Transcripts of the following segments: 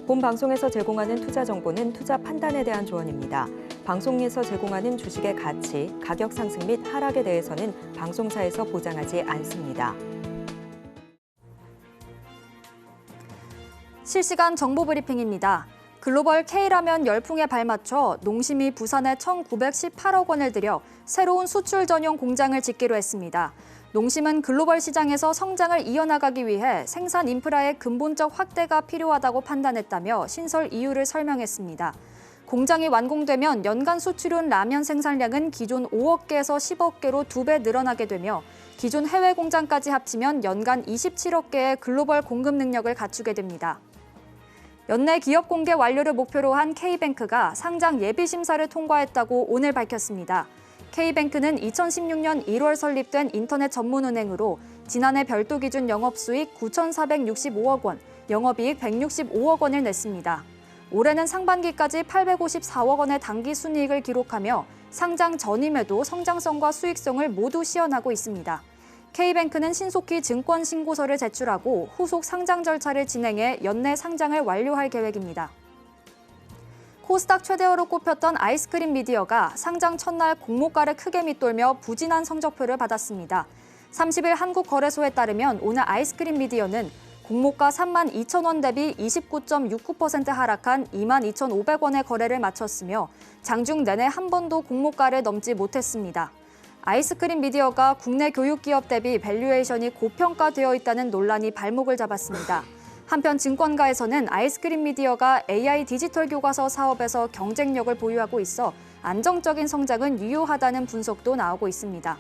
본 방송에서 제공하는 투자 정보는 투자 판단에 대한 조언입니다. 방송에서 제공하는 주식의 가치, 가격 상승 및 하락에 대해서는 방송사에서 보장하지 않습니다. 실시간 정보 브리핑입니다. 글로벌 K라면 열풍에 발맞춰 농심이 부산에 1,918억 원을 들여 새로운 수출 전용 공장을 짓기로 했습니다. 농심은 글로벌 시장에서 성장을 이어나가기 위해 생산 인프라의 근본적 확대가 필요하다고 판단했다며 신설 이유를 설명했습니다. 공장이 완공되면 연간 수출용 라면 생산량은 기존 5억 개에서 10억 개로 2배 늘어나게 되며 기존 해외 공장까지 합치면 연간 27억 개의 글로벌 공급 능력을 갖추게 됩니다. 연내 기업 공개 완료를 목표로 한 K뱅크가 상장 예비 심사를 통과했다고 오늘 밝혔습니다. K뱅크는 2016년 1월 설립된 인터넷 전문은행으로 지난해 별도 기준 영업수익 9,465억 원, 영업이익 165억 원을 냈습니다. 올해는 상반기까지 854억 원의 당기 순이익을 기록하며 상장 전임에도 성장성과 수익성을 모두 시현하고 있습니다. K뱅크는 신속히 증권 신고서를 제출하고 후속 상장 절차를 진행해 연내 상장을 완료할 계획입니다. 코스닥 최대어로 꼽혔던 아이스크림 미디어가 상장 첫날 공모가를 크게 밑돌며 부진한 성적표를 받았습니다. 30일 한국거래소에 따르면 오늘 아이스크림 미디어는 공모가 32,000원 대비 29.69% 하락한 22,500원의 거래를 마쳤으며 장중 내내 한 번도 공모가를 넘지 못했습니다. 아이스크림 미디어가 국내 교육기업 대비 밸류에이션이 고평가되어 있다는 논란이 발목을 잡았습니다. 한편 증권가에서는 아이스크림 미디어가 AI 디지털 교과서 사업에서 경쟁력을 보유하고 있어 안정적인 성장은 유효하다는 분석도 나오고 있습니다.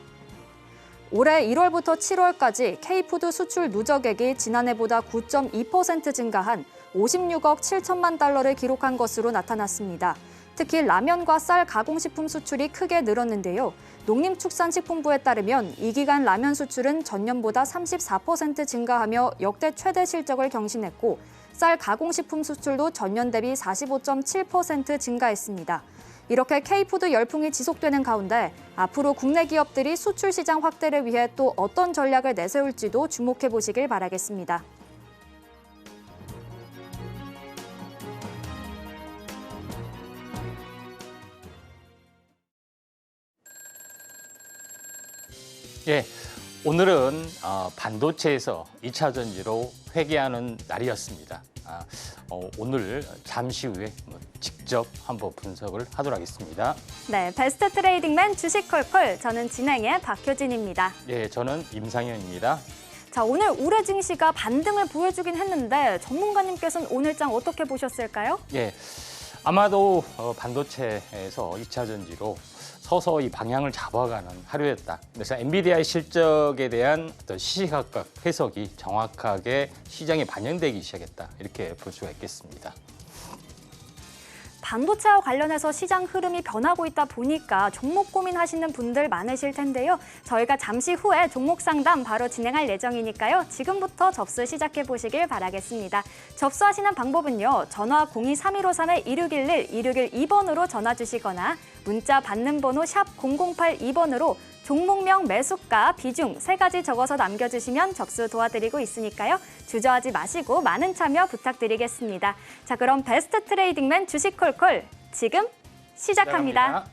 올해 1월부터 7월까지 K푸드 수출 누적액이 지난해보다 9.2% 증가한 56억 7천만 달러를 기록한 것으로 나타났습니다. 특히 라면과 쌀 가공식품 수출이 크게 늘었는데요. 농림축산식품부에 따르면 이 기간 라면 수출은 전년보다 34% 증가하며 역대 최대 실적을 경신했고 쌀 가공식품 수출도 전년 대비 45.7% 증가했습니다. 이렇게 K푸드 열풍이 지속되는 가운데 앞으로 국내 기업들이 수출 시장 확대를 위해 또 어떤 전략을 내세울지도 주목해 보시길 바라겠습니다. 예, 오늘은 반도체에서 2차 전지로 회귀하는 날이었습니다. 오늘 잠시 후에 직접 한번 분석을 하도록 하겠습니다. 네, 베스트 트레이딩맨 주식콜콜, 저는 진행의 박효진입니다. 예, 저는 임상현입니다. 자, 오늘 우레 증시가 반등을 보여주긴 했는데 전문가님께서는 오늘장 어떻게 보셨을까요? 예, 아마도 반도체에서 2차 전지로 서서히 방향을 잡아가는 하루였다. 그래서 엔비디아의 실적에 대한 어떤 시시각각 해석이 정확하게 시장에 반영되기 시작했다. 이렇게 볼 수가 있겠습니다. 반도체와 관련해서 시장 흐름이 변하고 있다 보니까 종목 고민하시는 분들 많으실 텐데요. 저희가 잠시 후에 종목 상담 바로 진행할 예정이니까요. 지금부터 접수 시작해 보시길 바라겠습니다. 접수하시는 방법은요. 전화 02-3153-1611, 1612번으로 전화 주시거나 문자 받는 번호 샵 0082번으로 종목명, 매수가, 비중 3가지 적어서 남겨주시면 접수 도와드리고 있으니까요. 주저하지 마시고 많은 참여 부탁드리겠습니다. 자, 그럼 베스트 트레이딩맨 주식콜콜 지금 시작합니다.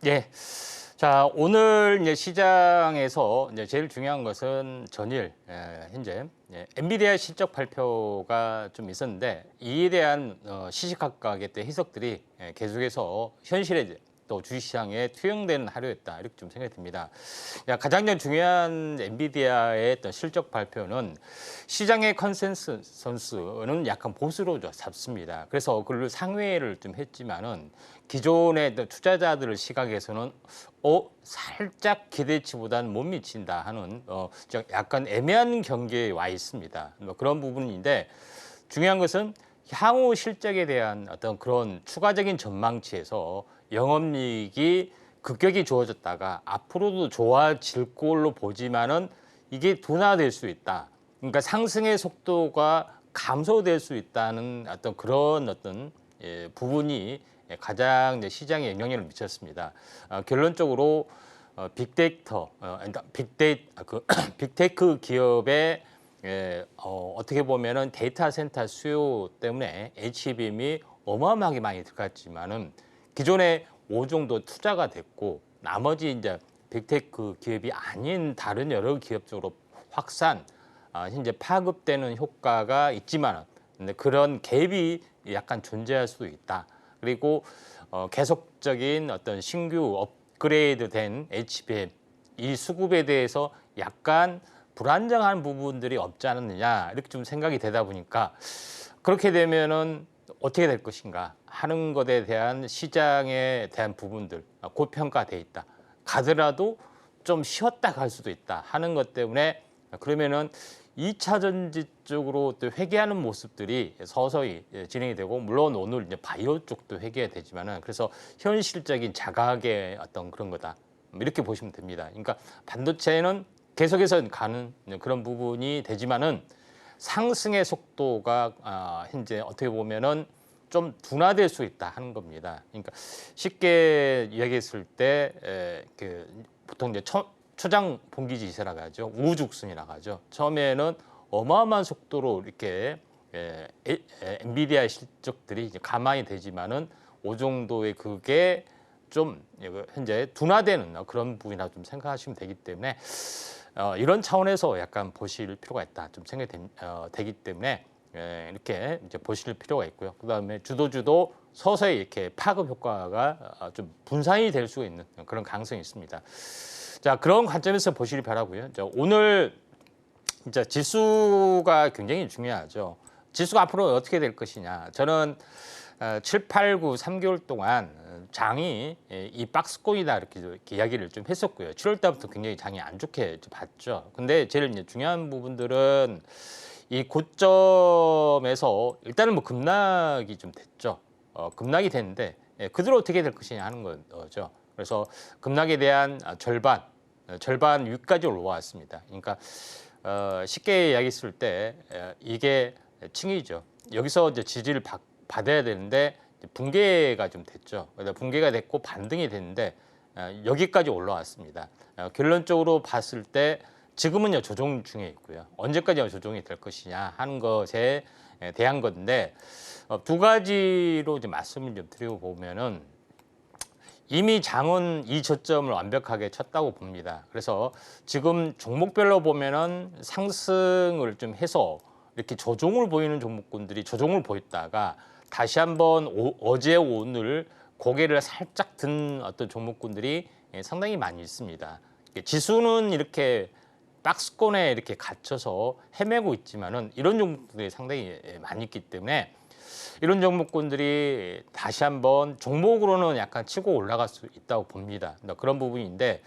예. 자, 오늘 이제 시장에서 이제 제일 중요한 것은 전일 현재 엔비디아 실적 발표가 좀 있었는데 이에 대한 시시각각의 또 해석들이 계속해서 현실에 또 주식시장에 투영되는 하루였다 이렇게 좀 생각이 듭니다. 가장 중요한 엔비디아의 어떤 실적 발표는 시장의 컨센서스는 약간 보수로 잡습니다. 그래서 그걸 상회를 좀 했지만은 기존의 투자자들의 시각에서는 살짝 기대치보다는 못 미친다 하는 약간 애매한 경계에 와 있습니다. 그런 부분인데 중요한 것은 향후 실적에 대한 어떤 그런 추가적인 전망치에서 영업이익이 급격히 좋아졌다가 앞으로도 좋아질 걸로 보지만은 이게 둔화될 수 있다. 그러니까 상승의 속도가 감소될 수 있다는 어떤 그런 부분이 가장 시장에 영향을 미쳤습니다. 결론적으로 빅데이터, 그러니까 빅테크 기업의 어떻게 보면은 데이터 센터 수요 때문에 HBM이 어마어마하게 많이 들어갔지만은 기존에 5 정도 투자가 됐고 나머지 이제 빅테크 기업이 아닌 다른 여러 기업 쪽으로 확산, 현재 파급되는 효과가 있지만 근데 그런 갭이 약간 존재할 수도 있다. 그리고 계속적인 어떤 신규 업그레이드된 HBM 이 수급에 대해서 약간 불안정한 부분들이 없지 않느냐 이렇게 좀 생각이 되다 보니까 그렇게 되면은 어떻게 될 것인가 하는 것에 대한 시장에 대한 부분들 고평가돼 있다. 가더라도 좀 쉬었다 갈 수도 있다 하는 것 때문에 그러면은 2차 전지 쪽으로 또 회귀하는 모습들이 서서히 진행이 되고 물론 오늘 이제 바이오 쪽도 회귀가 되지만은 그래서 현실적인 자각의 어떤 그런 거다 이렇게 보시면 됩니다. 그러니까 반도체는 계속해서 가는 그런 부분이 되지만은 상승의 속도가 현재 어떻게 보면은 좀 둔화될 수 있다 하는 겁니다. 그러니까 쉽게 이야기했을 때 보통 이제 초장 봉기지 지세라고 하죠. 우후죽순이라고 하죠. 처음에는 어마어마한 속도로 이렇게 엔비디아 실적들이 이제 가만히 되지만은 그 정도의 그게 좀 현재 둔화되는 그런 부분이라 좀 생각하시면 되기 때문에 이런 차원에서 약간 보실 필요가 있다 좀 생각이 되기 때문에 이렇게 이제 보실 필요가 있고요. 그다음에 주도 서서히 이렇게 파급 효과가 좀 분산이 될 수 있는 그런 가능성이 있습니다. 자, 그런 관점에서 보시길 바라고요. 자, 오늘 진짜 지수가 굉장히 중요하죠. 지수가 앞으로 어떻게 될 것이냐. 저는 7, 8, 9, 3개월 동안 장이 이 박스권이다 이렇게 이야기를 좀 했었고요. 7월 달부터 굉장히 장이 안 좋게 봤죠. 근데 제일 이제 중요한 부분들은 이 고점에서 일단은 뭐 급락이 좀 됐죠. 급락이 됐는데 그대로 어떻게 될 것이냐 하는 거죠. 그래서 급락에 대한 절반 위까지 올라왔습니다. 그러니까 쉽게 이야기했을 때 이게 층이죠. 여기서 이제 지지를 받아야 되는데 붕괴가 좀 됐죠. 붕괴가 됐고 반등이 됐는데 여기까지 올라왔습니다. 결론적으로 봤을 때 지금은요 조정 중에 있고요. 언제까지 조정이 될 것이냐 하는 것에 대한 건데 두 가지로 이제 말씀을 좀 드리고 보면은 이미 장은 이 저점을 완벽하게 쳤다고 봅니다. 그래서 지금 종목별로 보면은 상승을 좀 해서 이렇게 조정을 보이는 종목군들이 조정을 보였다가 다시 한번 어제 오늘 고개를 살짝 든 어떤 종목군들이 상당히 많이 있습니다. 지수는 이렇게 박스권에 이렇게 갇혀서 헤매고 있지만은 이런 종목들이 상당히 많이 있기 때문에 이런 종목군들이 다시 한번 종목으로는 약간 치고 올라갈 수 있다고 봅니다. 그런 부분인데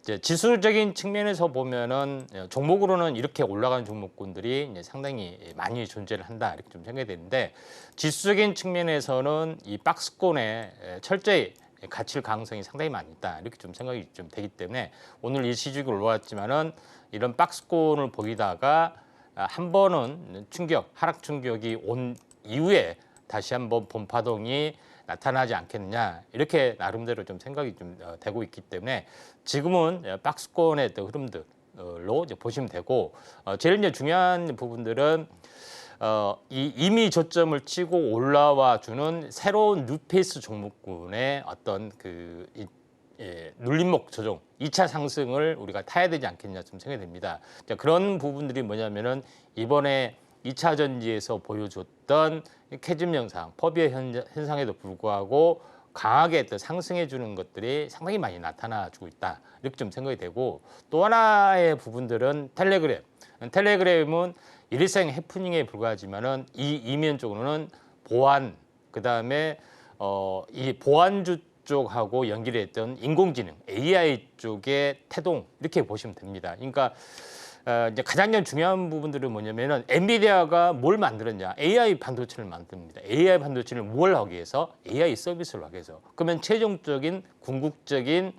이제 지수적인 측면에서 보면은 종목으로는 이렇게 올라가는 종목군들이 이제 상당히 많이 존재를 한다 이렇게 좀 생각이 되는데 지수적인 측면에서는 이 박스권에 철저히 갇힐 가능성이 상당히 많이 있다 이렇게 좀 생각이 좀 되기 때문에 오늘 이 시중이 올라왔지만은 이런 박스권을 보이다가 한 번은 하락 충격이 온 이후에 다시 한번 본파동이 나타나지 않겠느냐 이렇게 나름대로 좀 생각이 좀 되고 있기 때문에 지금은 박스권의 흐름들로 이제 보시면 되고 제일 이제 중요한 부분들은 이미 저점을 치고 올라와 주는 새로운 뉴페이스 종목군의 어떤 눌림목 조정, 2차 상승을 우리가 타야 되지 않겠냐 좀 생각이 됩니다. 자, 그런 부분들이 뭐냐면은 이번에 2차 전지에서 보여줬던 캐즘 현상, 퍼비어 현상에도 불구하고 강하게 어떤 상승해 주는 것들이 상당히 많이 나타나주고 있다. 이렇게 좀 생각이 되고, 또 하나의 부분들은 텔레그램은 일생 해프닝에 불과하지만은 이 이면 쪽으로는 보안, 그다음에 이 보안주 쪽하고 연결했던 인공지능, AI 쪽의 태동, 이렇게 보시면 됩니다. 그러니까 이제 가장 중요한 부분들은 뭐냐면은 엔비디아가 뭘 만들었냐? AI 반도체를 만듭니다. AI 반도체를 뭘 하기 위해서? AI 서비스를 하기 위해서. 그러면 최종적인 궁극적인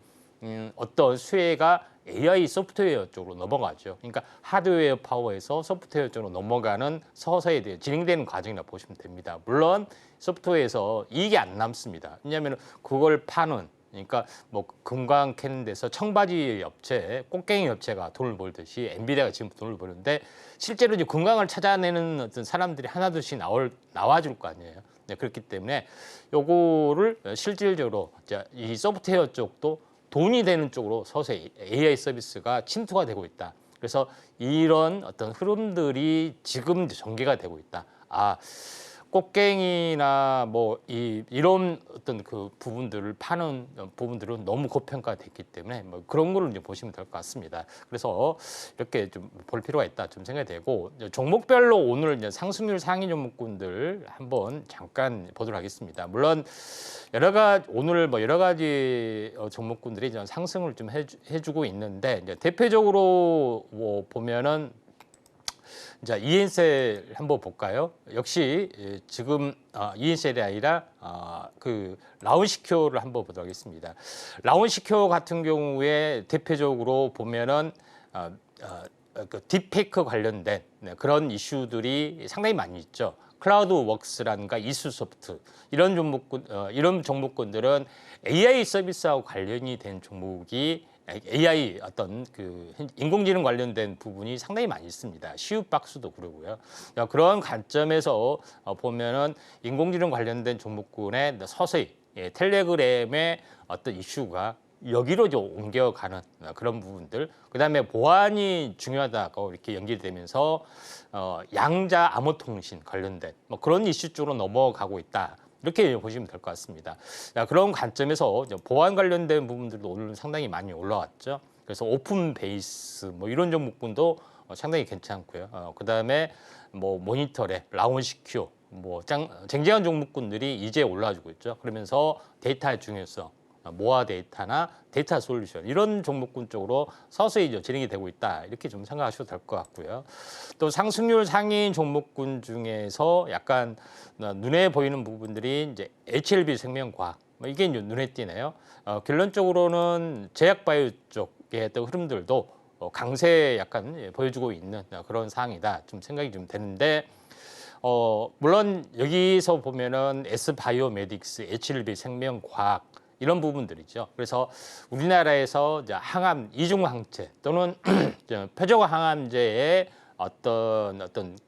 어떤 수혜가 AI 소프트웨어 쪽으로 넘어가죠. 그러니까 하드웨어 파워에서 소프트웨어 쪽으로 넘어가는 서서히 진행되는 과정이라 보시면 됩니다. 물론 소프트웨어에서 이익이 안 남습니다. 왜냐하면 그걸 파는, 그러니까 뭐 금광 캐는 데서 청바지 업체, 꽃갱이 업체가 돈을 벌듯이 엔비디아가 지금 돈을 버는데, 실제로 이제 금광을 찾아내는 어떤 사람들이 하나둘씩 나와줄 거 아니에요. 네, 그렇기 때문에 요거를 실질적으로 이 소프트웨어 쪽도 돈이 되는 쪽으로 서서히 AI 서비스가 침투가 되고 있다. 그래서 이런 어떤 흐름들이 지금 전개가 되고 있다. 꽃갱이나 뭐 이런 어떤 그 부분들을 파는 부분들은 너무 고평가됐기 때문에 뭐 그런 거를 이제 보시면 될 것 같습니다. 그래서 이렇게 좀 볼 필요가 있다 좀 생각이 되고, 종목별로 오늘 이제 상승률 상위 종목군들 한번 잠깐 보도록 하겠습니다. 물론 오늘 뭐 여러 가지 종목군들이 상승을 좀 해주고 있는데, 이제 대표적으로 뭐 보면은 자, 이엔셀 한번 볼까요? 역시 지금 이엔셀이 아니라 그 라운시큐어를 한번 보도록 하겠습니다. 라운시큐어 같은 경우에 대표적으로 보면은 그 딥페이크 관련된 그런 이슈들이 상당히 많이 있죠. 클라우드웍스라든가 이수소프트, 이런 종목군들은 AI 서비스하고 관련이 된 종목이, AI 어떤 그 인공지능 관련된 부분이 상당히 많이 있습니다. 시읒박스도 그러고요. 그런 관점에서 보면은 인공지능 관련된 종목군에 서서히 텔레그램의 어떤 이슈가 여기로 좀 옮겨가는 그런 부분들, 그다음에 보안이 중요하다고 이렇게 연결되면서 양자 암호통신 관련된 뭐 그런 이슈 쪽으로 넘어가고 있다. 이렇게 보시면 될 것 같습니다. 그런 관점에서 보안 관련된 부분들도 오늘 상당히 많이 올라왔죠. 그래서 오픈 베이스 뭐 이런 종목군도 상당히 괜찮고요. 그다음에 뭐 모니터랩, 라운시큐어, 뭐 쟁쟁한 종목군들이 이제 올라와주고 있죠. 그러면서 데이터의 중요성, 모아 데이터나 데이터 솔루션, 이런 종목군 쪽으로 서서히 이제 진행이 되고 있다. 이렇게 좀 생각하셔도 될 것 같고요. 또 상승률 상위인 종목군 중에서 약간 눈에 보이는 부분들이 이제 HLB 생명과학, 이게 이제 눈에 띄네요. 결론적으로는 제약바이오 쪽의 또 흐름들도 강세 약간 보여주고 있는 그런 상황이다. 좀 생각이 좀 되는데, 물론 여기서 보면은 S바이오메딕스, HLB 생명과학, 이런 부분들이죠. 그래서 우리나라에서 이제 항암, 이중항체 또는 표적 항암제의 어떤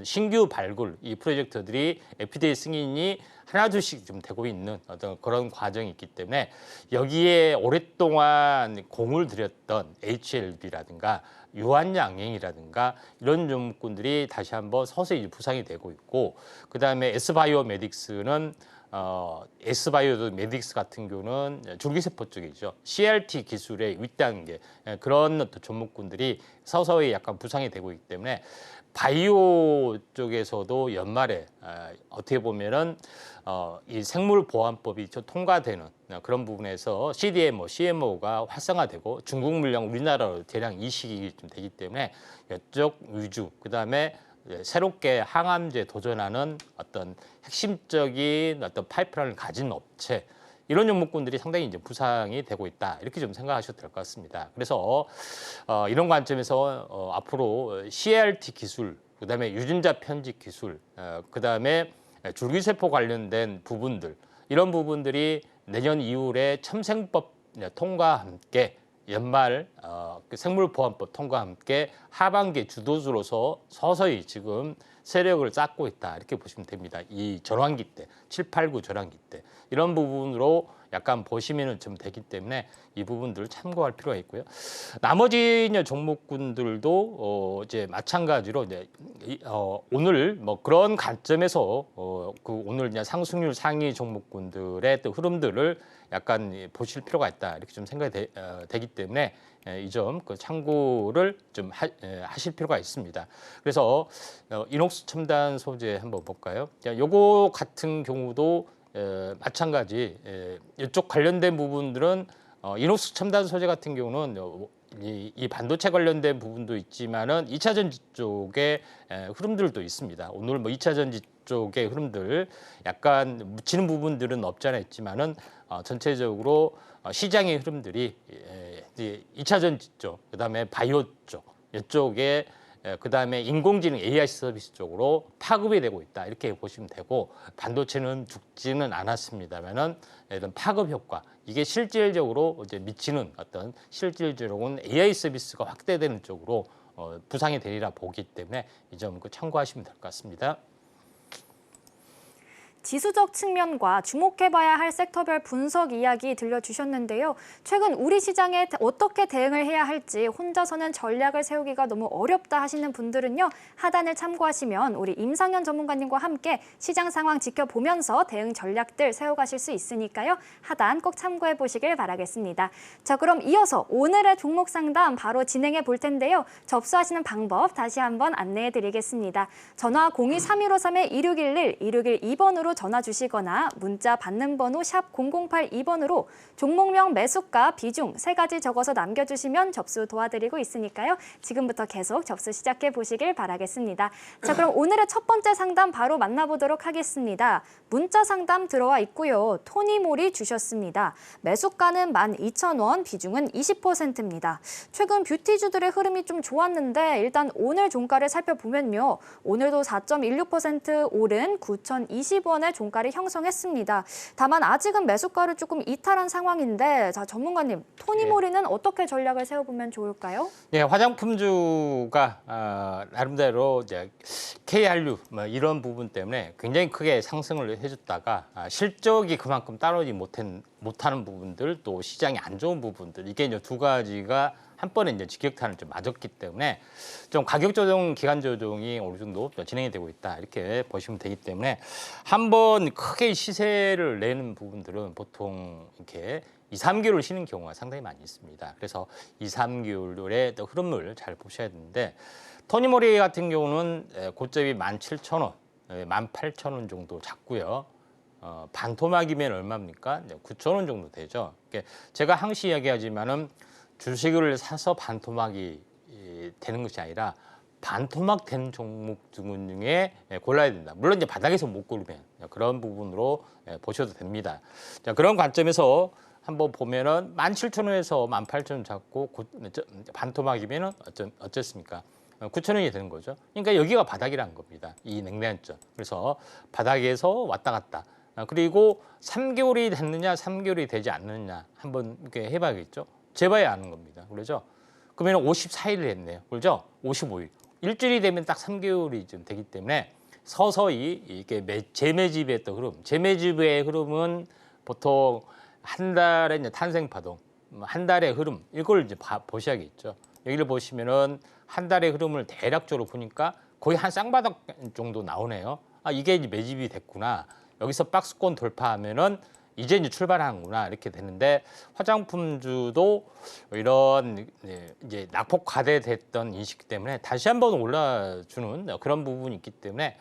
신규 발굴, 이 프로젝트들이 FDA 승인이 하나둘씩 좀 되고 있는 어떤 그런 과정이 있기 때문에, 여기에 오랫동안 공을 들였던 HLB라든가 유한양행이라든가 이런 종목군들이 다시 한번 서서히 부상이 되고 있고, 그 다음에 S바이오메딕스는 S바이오메딕스 같은 경우는 줄기세포 쪽이죠. CRT 기술의 윗단계, 그런 어떤 종목군들이 서서히 약간 부상이 되고 있기 때문에, 바이오 쪽에서도 연말에 어떻게 보면은 이 생물보안법이 통과되는 그런 부분에서 CDMO, CMO가 활성화되고 중국 물량 우리나라로 대량 이식이 좀 되기 때문에 이쪽 위주, 그다음에 새롭게 항암제 도전하는 어떤 핵심적인 어떤 파이프라인을 가진 업체, 이런 종목군들이 상당히 이제 부상이 되고 있다. 이렇게 좀 생각하셔도 될 것 같습니다. 그래서 이런 관점에서 앞으로 CRT 기술, 그다음에 유전자 편집 기술, 그다음에 줄기세포 관련된 부분들, 이런 부분들이 내년 이후에 첨생법 통과와 함께 연말 생물보안법 통과와 함께 하반기 주도주로서 서서히 지금 세력을 쌓고 있다. 이렇게 보시면 됩니다. 이 전환기 때, 7, 8, 9 전환기 때, 이런 부분으로 약간 보시면 좀 되기 때문에 이 부분들 참고할 필요가 있고요. 나머지 이제 종목군들도 이제 마찬가지로 이제 오늘 뭐 그런 관점에서 그 오늘 이제 상승률 상위 종목군들의 또 흐름들을 약간 보실 필요가 있다 이렇게 좀 생각이 되기 때문에 이 점 그 참고를 좀 하실 필요가 있습니다. 그래서 이녹스 첨단 소재 한번 볼까요? 요거 같은 경우도 마찬가지 이쪽 관련된 부분들은 이녹스 첨단 소재 같은 경우는 이 반도체 관련된 부분도 있지만은 2차 전지 쪽의 흐름들도 있습니다. 오늘 뭐 2차 전지 쪽의 흐름들 약간 묻히는 부분들은 없지 않아 있지만은 전체적으로 시장의 흐름들이 2차 전지 쪽, 그다음에 바이오 쪽 이쪽에 그다음에 인공지능 AI 서비스 쪽으로 파급이 되고 있다 이렇게 보시면 되고 반도체는 죽지는 않았습니다만은 이런 파급 효과 이게 실질적으로 이제 미치는 어떤 실질적으로는 AI 서비스가 확대되는 쪽으로 부상이 되리라 보기 때문에 이 점 참고하시면 될 것 같습니다. 지수적 측면과 주목해봐야 할 섹터별 분석 이야기 들려주셨는데요. 최근 우리 시장에 어떻게 대응을 해야 할지 혼자서는 전략을 세우기가 너무 어렵다 하시는 분들은요. 하단을 참고하시면 우리 임상현 전문가님과 함께 시장 상황 지켜보면서 대응 전략들 세워가실 수 있으니까요. 하단 꼭 참고해 보시길 바라겠습니다. 자, 그럼 이어서 오늘의 종목 상담 바로 진행해 볼 텐데요. 접수하시는 방법 다시 한번 안내해 드리겠습니다. 전화 02-3153-2611, 2612번으로 전화 주시거나 문자 받는 번호 샵 0082번으로 종목명, 매수가, 비중 3가지 적어서 남겨주시면 접수 도와드리고 있으니까요. 지금부터 계속 접수 시작해 보시길 바라겠습니다. 자, 그럼 오늘의 첫 번째 상담 바로 만나보도록 하겠습니다. 문자 상담 들어와 있고요. 토니몰이 주셨습니다. 매수가는 12,000원, 비중은 20%입니다. 최근 뷰티주들의 흐름이 좀 좋았는데 일단 오늘 종가를 살펴보면요. 오늘도 4.16% 오른 9,020원의 종가를 형성했습니다. 다만 아직은 매수가를 조금 이탈한 상황인데 자, 전문가님, 토니모리는 어떻게 전략을 세워보면 좋을까요? 네, 화장품주가 나름대로 이제 KRU 뭐 이런 부분 때문에 굉장히 크게 상승을 해줬다가 실적이 그만큼 따라오지 못하는 부분들 또 시장이 안 좋은 부분들 이게 이제 두 가지가 한 번에 이제 직격탄을 좀 맞았기 때문에 좀 가격 조정, 기간 조정이 어느 정도 진행이 되고 있다 이렇게 보시면 되기 때문에 한번 크게 시세를 내는 부분들은 보통 이렇게 2, 3개월 쉬는 경우가 상당히 많이 있습니다. 그래서 2, 3개월의 흐름을 잘 보셔야 되는데 토니모리 같은 경우는 고점이 17,000원, 18,000원 정도 잡고요. 반토막이면 얼마입니까? 9,000원 정도 되죠. 제가 항시 이야기하지만은 주식을 사서 반토막이 되는 것이 아니라 반토막 된 종목 중에 골라야 된다. 물론 이제 바닥에서 못 고르면 그런 부분으로 보셔도 됩니다. 자, 그런 관점에서 한번 보면은 17,000원에서 18,000원 잡고 반토막이면은 어쨌습니까? 9,000원이 되는 거죠. 그러니까 여기가 바닥이라는 겁니다. 이 냉매한점. 그래서 바닥에서 왔다 갔다. 그리고 3개월이 됐느냐, 3개월이 되지 않느냐 한번 이렇게 해봐야겠죠. 재봐야 아는 겁니다. 그렇죠? 그러면 54일을 했네요. 그렇죠? 55일. 일주일이 되면 딱 3개월이 좀 되기 때문에 서서히 이게 재매집의 또 흐름. 재매집의 흐름은 보통 한 달의 이제 탄생 파동, 한 달의 흐름 이걸 이제 보셔야겠죠. 여기를 보시면은 한 달의 흐름을 대략적으로 보니까 거의 한 쌍바닥 정도 나오네요. 아, 이게 이제 매집이 됐구나. 여기서 박스권 돌파하면은 이제 출발하는구나 이렇게 되는데 화장품주도 이런 이제 낙폭 과대됐던 인식 때문에 다시 한번 올라주는 그런 부분이 있기 때문에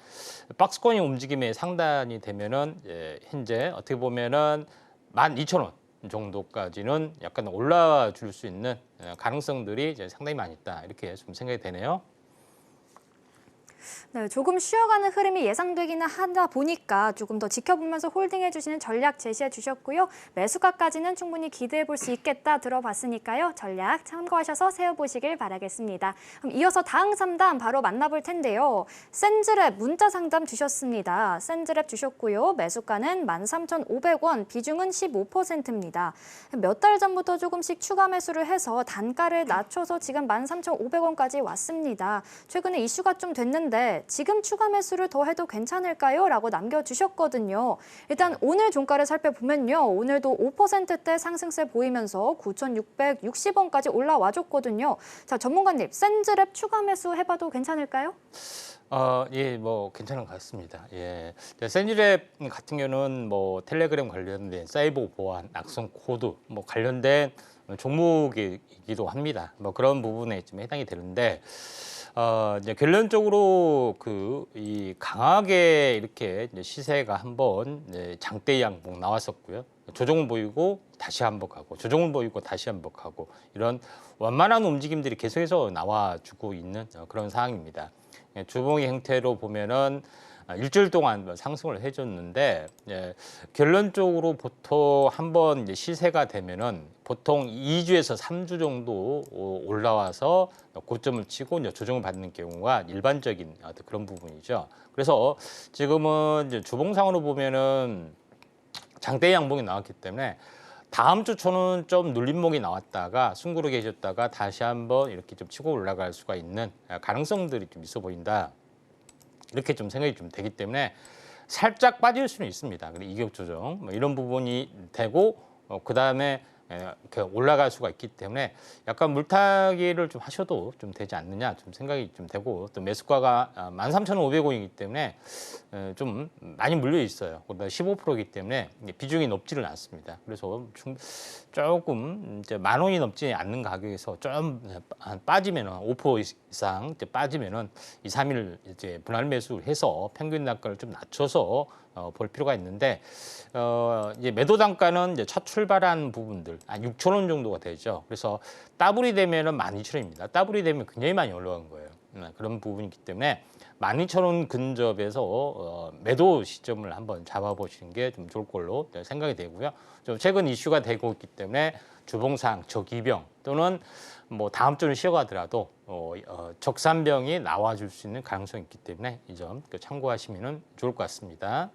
박스권이 움직임에 상단이 되면은 현재 어떻게 보면은 12,000원 정도까지는 약간 올라와 줄 수 있는 가능성들이 이제 상당히 많이 있다 이렇게 좀 생각이 되네요. 네, 조금 쉬어가는 흐름이 예상되기는 하다 보니까 조금 더 지켜보면서 홀딩해 주시는 전략 제시해 주셨고요. 매수가까지는 충분히 기대해 볼 수 있겠다 들어봤으니까요. 전략 참고하셔서 세워보시길 바라겠습니다. 그럼 이어서 다음 상담 바로 만나볼 텐데요. 센즈랩 문자 상담 주셨습니다. 센즈랩 주셨고요. 매수가는 13,500원, 비중은 15%입니다. 몇 달 전부터 조금씩 추가 매수를 해서 단가를 낮춰서 지금 13,500원까지 왔습니다. 최근에 이슈가 좀 됐는데 하는데 지금 추가 매수를 더 해도 괜찮을까요? 라고 남겨주셨거든요. 일단 오늘 종가를 살펴보면요. 오늘도 5%대 상승세 보이면서 9,660원까지 올라와줬거든요. 자, 전문가님, 센즈랩 추가 매수 해봐도 괜찮을까요? 예, 뭐 괜찮은 것 같습니다. 예, 센즈랩 같은 경우는 뭐 텔레그램 관련된 사이버 보안, 악성 코드 뭐 관련된 종목이기도 합니다. 뭐 그런 부분에 좀 해당이 되는데, 이제 결론적으로 이 강하게 이렇게 이제 시세가 한번 장대 양봉 나왔었고요. 조정을 보이고 다시 한복하고 조정을 보이고 다시 한복하고 이런 완만한 움직임들이 계속해서 나와주고 있는 그런 상황입니다. 주봉의 형태로 보면은 일주일 동안 상승을 해줬는데, 결론적으로 보통 한번 이제 시세가 되면은 보통 2주에서 3주 정도 올라와서 고점을 치고 이제 조정을 받는 경우가 일반적인 그런 부분이죠. 그래서 지금은 이제 주봉상으로 보면은 장대 양봉이 나왔기 때문에 다음 주 초는 좀 눌림목이 나왔다가 숨고르게 해줬다가 다시 한번 이렇게 좀 치고 올라갈 수가 있는 가능성들이 좀 있어 보인다. 이렇게 좀 생각이 좀 되기 때문에 살짝 빠질 수는 있습니다. 이격 조정 뭐 이런 부분이 되고 그 다음에 이렇게 올라갈 수가 있기 때문에 약간 물타기를 좀 하셔도 좀 되지 않느냐 좀 생각이 좀 되고, 또 매수가가 13,500원이기 때문에 좀 많이 물려 있어요. 그러다 15%이기 때문에 비중이 높지는 않습니다. 그래서 조금 이제 10,000원이 넘지 않는 가격에서 좀 빠지면은 5% 이상 이제 빠지면은 2, 3일 이제 분할 매수를 해서 평균 단가를 좀 낮춰서 볼 필요가 있는데, 이제 매도 단가는 이제 첫 출발한 부분들 6,000원 정도가 되죠. 그래서 더블이 되면은 12,000원입니다. 더블이 되면 굉장히 많이 올라간 거예요. 그런 부분이기 때문에 12,000원 근접에서 매도 시점을 한번 잡아보시는 게 좀 좋을 걸로 생각이 되고요. 좀 최근 이슈가 되고 있기 때문에 주봉상 저기병 또는 뭐 다음 주는 쉬어가더라도 적산병이 나와줄 수 있는 가능성이 있기 때문에 이 점 참고하시면 좋을 것 같습니다.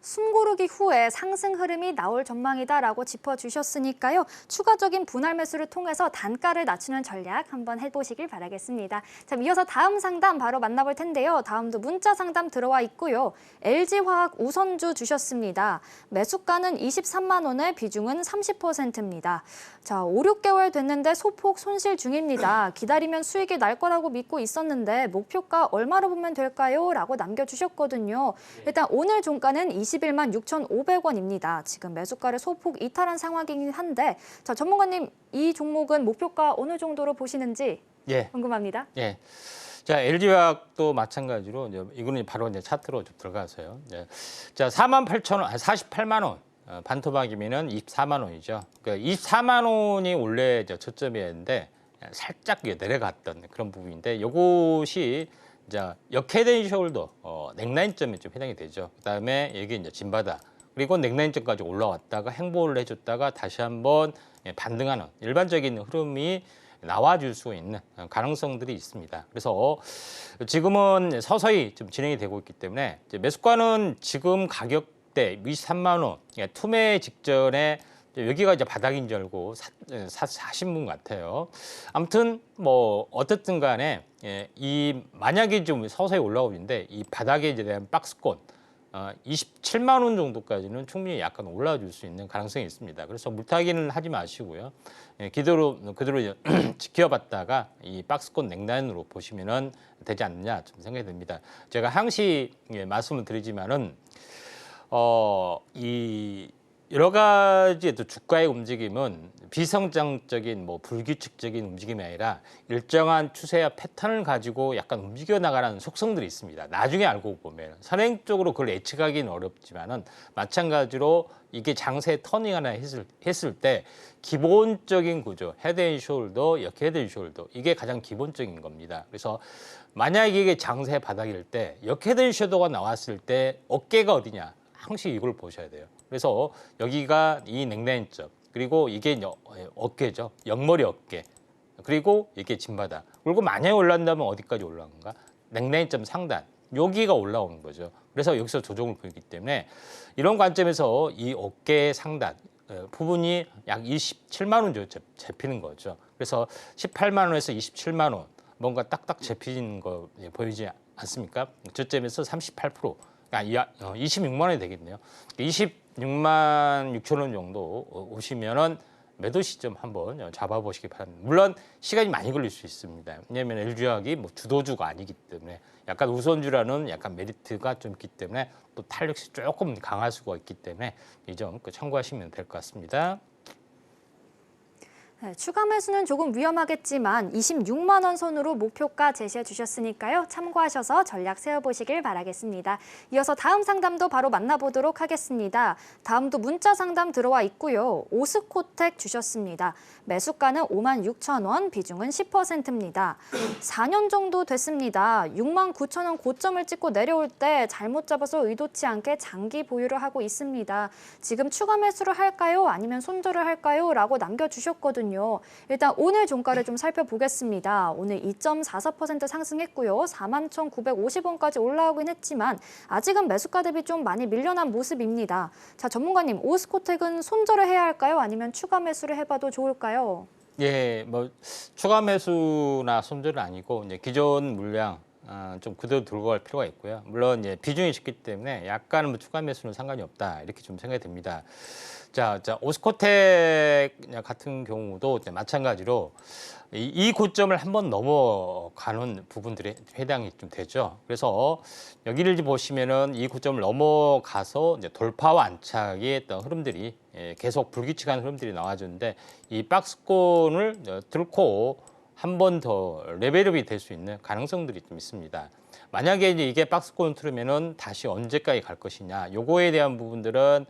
숨고르기 후에 상승 흐름이 나올 전망이다라고 짚어주셨으니까요. 추가적인 분할 매수를 통해서 단가를 낮추는 전략 한번 해보시길 바라겠습니다. 자, 이어서 다음 상담 바로 만나볼 텐데요. 다음도 문자 상담 들어와 있고요. LG화학 우선주 주셨습니다. 매수가는 23만 원에 비중은 30%입니다. 자, 5, 6개월 됐는데 소폭 손실 중입니다. 기다리면 수익이 날 거라고 믿고 있었는데 목표가 얼마로 보면 될까요? 라고 남겨주셨거든요. 일단 오늘 종가는 21만 6,500원입니다. 지금 매수가를 소폭 이탈한 상황이긴 한데, 자, 전문가님, 이 종목은 목표가 어느 정도로 보시는지 궁금합니다. 예. 자, LG화학도 마찬가지로 이거는 바로 이제 차트로 좀 들어가서요. 자, 48,000원, 48만 원. 반토막이면은 24만 원이죠. 그러니까 24만 원이 원래 이제 저점이었는데 살짝 내려갔던 그런 부분인데, 요것이 이제 역헤드 숄더 넥라인점에 좀 해당이 되죠. 그다음에 여기 이제 진바닥, 그리고 넥라인점까지 올라왔다가 행보를 해줬다가 다시 한번 반등하는 일반적인 흐름이 나와줄 수 있는 가능성들이 있습니다. 그래서 지금은 서서히 좀 진행이 되고 있기 때문에 이제 매수가는 지금 가격대 23만 원, 투매 직전에 여기가 이제 바닥인 줄 알고 사신 분 같아요. 아무튼 뭐 어쨌든 간에 만약에 좀 서서히 올라오고 있는데 이 바닥에 대한 박스권 27만 원 정도까지는 충분히 약간 올라줄 수 있는 가능성이 있습니다. 그래서 물타기는 하지 마시고요. 그대로 지켜봤다가 이 박스권 넥라인으로 보시면은 되지 않느냐 좀 생각이 듭니다. 제가 항시 말씀을 드리지만은 이 여러 가지 또 주가의 움직임은 비성장적인 뭐 불규칙적인 움직임이 아니라 일정한 추세와 패턴을 가지고 약간 움직여 나가는 속성들이 있습니다. 나중에 알고 보면 선행적으로 그걸 예측하기는 어렵지만은 마찬가지로 이게 장세 터닝 하나 했을 때 기본적인 구조, 헤드앤숄더, 역헤드앤숄더 이게 가장 기본적인 겁니다. 그래서 만약에 이게 장세 바닥일 때 역헤드앤숄더가 나왔을 때 어깨가 어디냐, 항상 이걸 보셔야 돼요. 그래서 여기가 이 넥라인점, 그리고 이게 어깨죠. 옆머리 어깨. 그리고 이게 진바닥. 그리고 만약에 올라온다면 어디까지 올라온 건가? 넥라인점 상단. 여기가 올라오는 거죠. 그래서 여기서 조정을 보이기 때문에 이런 관점에서 이 어깨 상단 부분이 약 27만 원 정도 잡히는 거죠. 그래서 18만 원에서 27만 원. 뭔가 딱딱 잡히는 거 보이지 않습니까? 저점에서 38%, 26만 원이 되겠네요. 26만 6천 원 정도 오시면은 매도 시점 한번 잡아보시기 바랍니다. 물론 시간이 많이 걸릴 수 있습니다. 왜냐하면 LG화학이 뭐 주도주가 아니기 때문에 약간 우선주라는 약간 메리트가 좀 있기 때문에 또 탄력이 조금 강할 수가 있기 때문에 이 점 참고하시면 될 것 같습니다. 네, 추가 매수는 조금 위험하겠지만 26만 원 선으로 목표가 제시해 주셨으니까요. 참고하셔서 전략 세워보시길 바라겠습니다. 이어서 다음 상담도 바로 만나보도록 하겠습니다. 다음도 문자 상담 들어와 있고요. 오스코텍 주셨습니다. 매수가는 5만 6천 원, 비중은 10%입니다. 4년 정도 됐습니다. 6만 9천 원 고점을 찍고 내려올 때 잘못 잡아서 의도치 않게 장기 보유를 하고 있습니다. 지금 추가 매수를 할까요? 아니면 손절을 할까요? 라고 남겨주셨거든요. 일단 오늘 종가를 좀 살펴보겠습니다. 오늘 2.44% 상승했고요. 41,950원까지 올라오긴 했지만 아직은 매수가 대비 좀 많이 밀려난 모습입니다. 자, 전문가님, 오스코텍은 손절을 해야 할까요? 아니면 추가 매수를 해봐도 좋을까요? 예, 뭐 추가 매수나 손절은 아니고 이제 기존 물량 좀 그대로 들고 갈 필요가 있고요. 물론 이제 비중이 적기 때문에 약간은 뭐 추가 매수는 상관이 없다 이렇게 좀 생각이 듭니다. 자, 오스코텍 같은 경우도 마찬가지로 이 고점을 한번 넘어가는 부분들에 해당이 좀 되죠. 그래서 여기를 보시면은 이 고점을 넘어가서 이제 돌파와 안착의 어떤 흐름들이 계속 불규칙한 흐름들이 나와주는데 이 박스권을 뚫고 한 번 더 레벨업이 될 수 있는 가능성들이 좀 있습니다. 만약에 이제 이게 박스권 뚫으면은 다시 언제까지 갈 것이냐, 요거에 대한 부분들은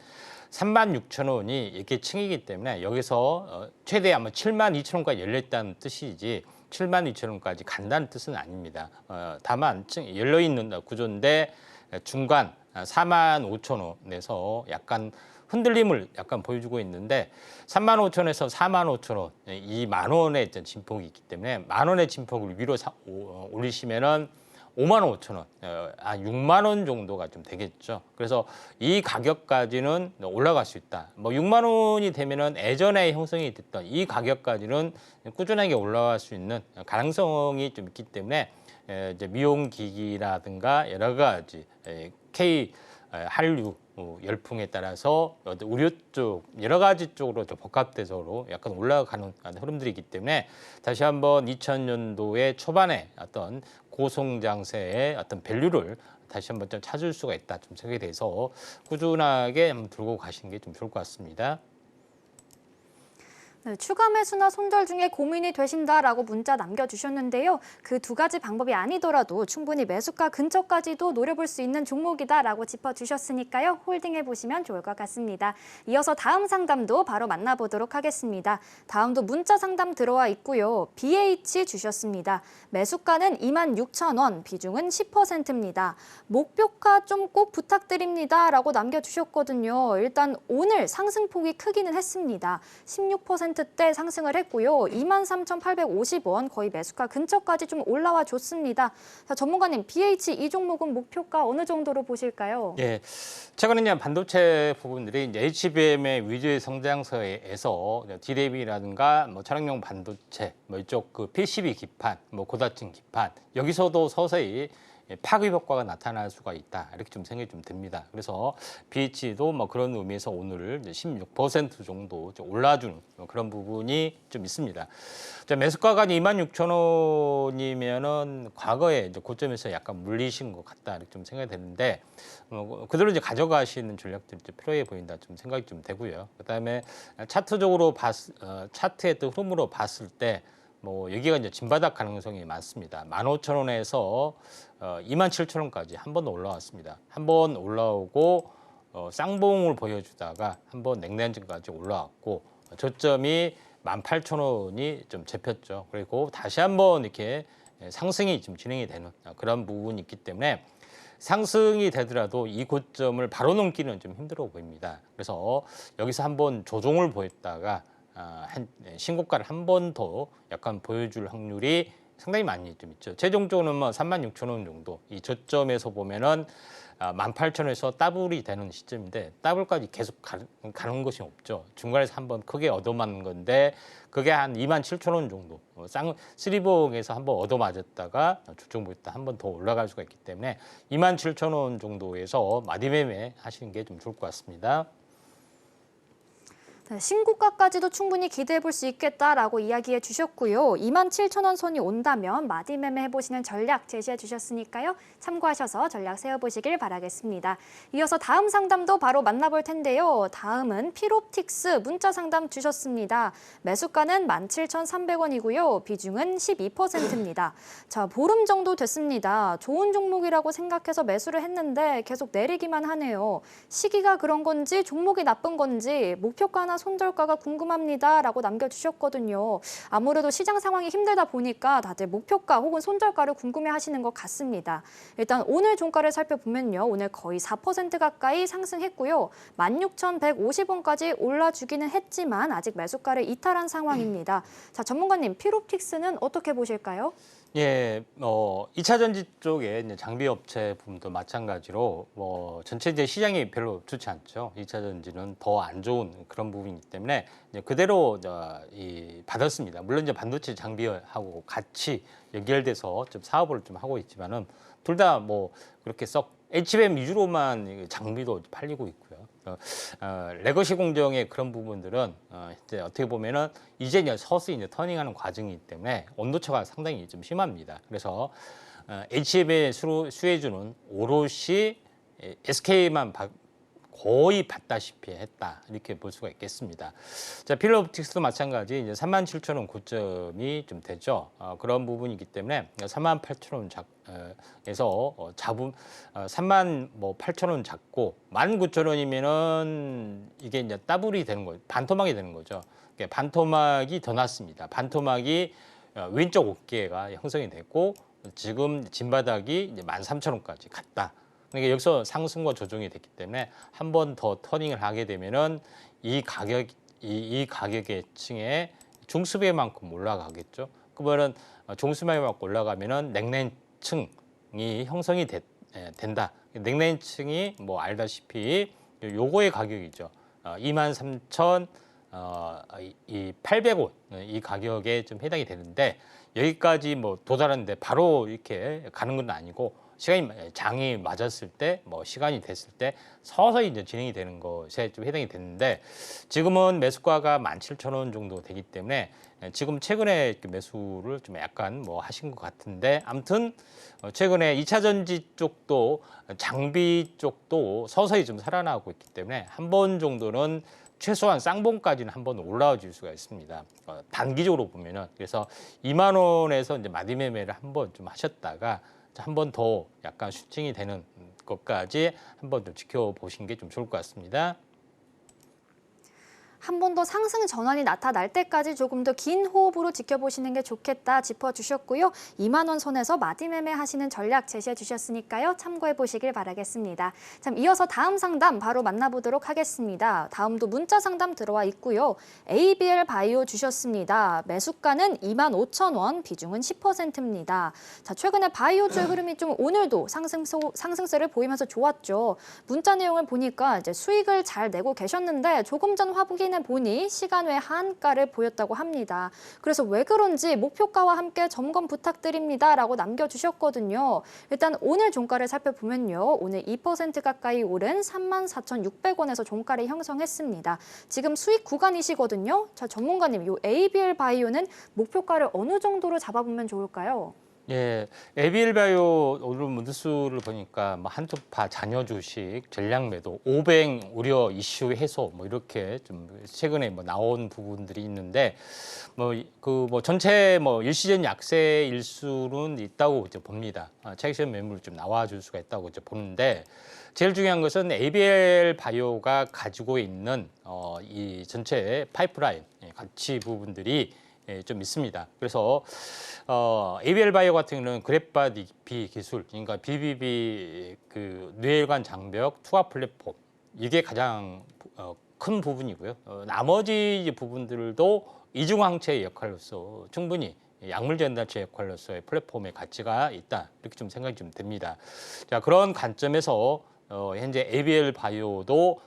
36,000원이 이렇게 층이기 때문에 여기서 최대 아마 72,000원까지 열려있다는 뜻이지 72,000원까지 간다는 뜻은 아닙니다. 다만 열려있는 구조인데 중간 45,000원에서 약간 흔들림을 약간 보여주고 있는데 35,000원에서 45,000원 이 만원의 진폭이 있기 때문에 만원의 진폭을 위로 올리시면은 5만 5천 원, 6만 원 정도가 좀 되겠죠. 그래서 이 가격까지는 올라갈 수 있다. 뭐 6만 원이 되면은 예전에 형성이 됐던 이 가격까지는 꾸준하게 올라갈 수 있는 가능성이 좀 있기 때문에 이제 미용기기라든가 여러 가지 K 한류 열풍에 따라서 우려 쪽 여러 가지 쪽으로 좀 복합돼서로 약간 올라가는 흐름들이 있기 때문에 다시 한번 2000년도의 초반에 어떤 고성장세의 어떤 밸류를 다시 한번 좀 찾을 수가 있다 좀 생각이 돼서 꾸준하게 한번 들고 가시는 게 좀 좋을 것 같습니다. 네, 추가 매수나 손절 중에 고민이 되신다라고 문자 남겨주셨는데요. 그 두 가지 방법이 아니더라도 충분히 매수가 근처까지도 노려볼 수 있는 종목이다라고 짚어주셨으니까요. 홀딩해보시면 좋을 것 같습니다. 이어서 다음 상담도 바로 만나보도록 하겠습니다. 다음도 문자 상담 들어와 있고요. BH 주셨습니다. 매수가는 26,000원, 비중은 10%입니다. 목표가 좀 꼭 부탁드립니다라고 남겨주셨거든요. 일단 오늘 상승폭이 크기는 했습니다. 16%대 상승을 했고요. 23,850원 거의 매수가 근처까지 좀 올라와 줬습니다. 자, 전문가님, BH 이 종목은 목표가 어느 정도로 보실까요? 예, 최근에 이제 반도체 부분들이 이제 HBM의 위주의 성장세에서 D램이라든가 뭐 차량용 반도체, 뭐 이쪽 그 PCB 기판, 뭐 고다층 기판 여기서도 서서히 파급 효과가 나타날 수가 있다 이렇게 좀 생각이 좀 듭니다. 그래서 BH도 뭐 그런 의미에서 오늘 16% 정도 올라준 그런 부분이 좀 있습니다. 자, 매수가가 26,000원이면은 과거에 이제 고점에서 약간 물리신 것 같다 이렇게 좀 생각이 되는데 그대로 이제 가져가시는 전략들이 좀 필요해 보인다 좀 생각이 좀 되고요. 그다음에 차트적으로 차트의 또 흐름으로 봤을 때. 뭐 여기가 이제 진바닥 가능성이 많습니다. 15,000원에서 27,000원까지 한 번 올라왔습니다. 한 번 올라오고 쌍봉을 보여주다가 한 번 냉난증까지 올라왔고 저점이 18,000원이 좀 잡혔죠. 그리고 다시 한번 이렇게 상승이 좀 진행이 되는 그런 부분이 있기 때문에 상승이 되더라도 이 고점을 바로 넘기는 좀 힘들어 보입니다. 그래서 여기서 한번 조정을 보였다가 신고가를 한 번 더 약간 보여줄 확률이 상당히 많이 좀 있죠. 최종적으로는 뭐 36,000원 정도 이 저점에서 보면은 18,000원에서 더블이 되는 시점인데 더블까지 계속 가는 것이 없죠. 중간에서 한번 크게 얻어맞는 건데 그게 한 27,000원 정도. 쓰리봉에서 한번 얻어맞았다가 조정부터 한번 더 올라갈 수가 있기 때문에 27,000원 정도에서 마디매매 하시는 게 좀 좋을 것 같습니다. 네, 신고가까지도 충분히 기대해 볼 수 있겠다라고 이야기해 주셨고요. 27,000원 선이 온다면 마디 매매 해보시는 전략 제시해 주셨으니까요. 참고하셔서 전략 세워보시길 바라겠습니다. 이어서 다음 상담도 바로 만나볼 텐데요. 다음은 필옵틱스 문자 상담 주셨습니다. 매수가는 17,300원이고요. 비중은 12%입니다. 자, 보름 정도 됐습니다. 좋은 종목이라고 생각해서 매수를 했는데 계속 내리기만 하네요. 시기가 그런 건지 종목이 나쁜 건지 목표가나 손절가가 궁금합니다라고 남겨주셨거든요. 아무래도 시장 상황이 힘들다 보니까 다들 목표가 혹은 손절가를 궁금해하시는 것 같습니다. 일단 오늘 종가를 살펴보면요. 오늘 거의 4% 가까이 상승했고요. 16,150원까지 올라주기는 했지만 아직 매수가를 이탈한 상황입니다. 자, 전문가님, 필옵틱스는 어떻게 보실까요? 예, 2차 전지 쪽에 이제 장비 업체 부분도 마찬가지로 전체 이제 시장이 별로 좋지 않죠. 2차 전지는 더 안 좋은 그런 부분이기 때문에 이제 그대로 받았습니다. 물론 이제 반도체 장비하고 같이 연결돼서 좀 사업을 좀 하고 있지만은 둘 다 그렇게 썩 HBM 위주로만 장비도 팔리고 있고요. 레거시 공정의 그런 부분들은 이제 어떻게 보면은 이제 서서히 이제 터닝하는 과정이기 때문에 온도차가 상당히 좀 심합니다. 그래서 HBM의 수혜주는 오롯이 SK만 거의 받다시피 했다 이렇게 볼 수가 있겠습니다. 자, 필로옵틱스도 마찬가지 이제 37,000원 고점이 좀 되죠. 그런 부분이기 때문에 38,000원 에서 잡음 38,000원 잡고 19,000원이면은 이게 이제 더블이 되는 거죠. 반토막이 되는 거죠. 반토막이 더 났습니다. 반토막이 왼쪽 어깨가 형성이 됐고 지금 진바닥이 이제 13,000원까지 갔다. 그러니까 여기서 상승과 조정이 됐기 때문에 한 번 더 터닝을 하게 되면은 이 가격의 층에 중수배만큼 올라가겠죠. 그러면은 중수배만큼 올라가면은 넥라인층이 형성이 된다. 넥라인층이 알다시피 요거의 가격이죠. 23,800원 이 가격에 좀 해당이 되는데 여기까지 도달하는데 바로 이렇게 가는 건 아니고 장이 맞았을 때 시간이 됐을 때 서서히 이제 진행이 되는 것에 좀 해당이 됐는데 지금은 매수가가 17,000원 정도 되기 때문에 지금 최근에 매수를 좀 약간 하신 것 같은데 아무튼 최근에 2차 전지 쪽도 장비 쪽도 서서히 좀 살아나고 있기 때문에 한 번 정도는 최소한 쌍봉까지는 한번 올라와 줄 수가 있습니다. 단기적으로 보면은 그래서 2만 원에서 이제 마디 매매를 한번 좀 하셨다가 한 번 더 약간 슈팅이 되는 것까지 한번 좀 지켜보신 게 좀 좋을 것 같습니다. 한 번 더 상승 전환이 나타날 때까지 조금 더 긴 호흡으로 지켜보시는 게 좋겠다 짚어주셨고요. 2만 원 선에서 마디 매매 하시는 전략 제시해 주셨으니까요. 참고해 보시길 바라겠습니다. 참 이어서 다음 상담 바로 만나보도록 하겠습니다. 다음도 문자 상담 들어와 있고요. ABL 바이오 주셨습니다. 매수가는 25,000원, 비중은 10%입니다. 자, 최근에 바이오주의 흐름이 좀 오늘도 상승세를 보이면서 좋았죠. 문자 내용을 보니까 이제 수익을 잘 내고 계셨는데 조금 전 화보기는 보니 시간 외 한가를 보였다고 합니다. 그래서 왜 그런지 목표가와 함께 점검 부탁드립니다라고 남겨주셨거든요. 일단 오늘 종가를 살펴보면요. 오늘 2% 가까이 오른 34,600원에서 종가를 형성했습니다. 지금 수익 구간이시거든요. 자, 전문가님, 이 ABL 바이오는 목표가를 어느 정도로 잡아보면 좋을까요? 예, ABL 바이오 오늘 뉴스를 보니까 한투파 잔여 주식 전략 매도 500 우려 이슈 해소 이렇게 좀 최근에 나온 부분들이 있는데 전체 일시적 약세 일수는 있다고 이제 봅니다. 차익실현 매물 좀 나와 줄 수가 있다고 이제 보는데 제일 중요한 것은 ABL 바이오가 가지고 있는 이 전체 파이프라인 가치 부분들이 좀 있습니다. 그래서 ABL 바이오 같은 경우는 그래파 DP 기술, 그러니까 BBB 뇌혈관 장벽 투하 플랫폼 이게 가장 큰 부분이고요. 나머지 부분들도 이중항체의 역할로서 충분히 약물 전달체 역할로서의 플랫폼의 가치가 있다 이렇게 좀 생각이 좀 됩니다. 자, 그런 관점에서 현재 ABL 바이오도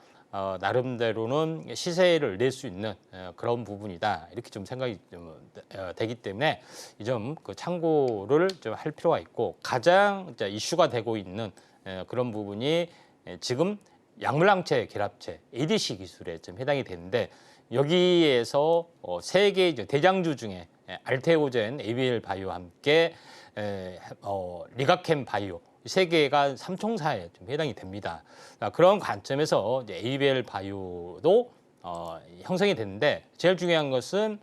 나름대로는 시세를 낼 수 있는 그런 부분이다. 이렇게 좀 생각이 되기 때문에 이 점 그 참고를 좀 할 필요가 있고, 가장 이제 이슈가 되고 있는 그런 부분이 지금 약물항체 결합체 ADC 기술에 좀 해당이 되는데, 여기에서 세계 대장주 중에 알테오젠, ABL 바이오와 함께 리가캠 바이오 세 개가 삼총사에 좀 해당이 됩니다. 그런 관점에서 이제 ABL 바이오도 형성이 되는데, 제일 중요한 것은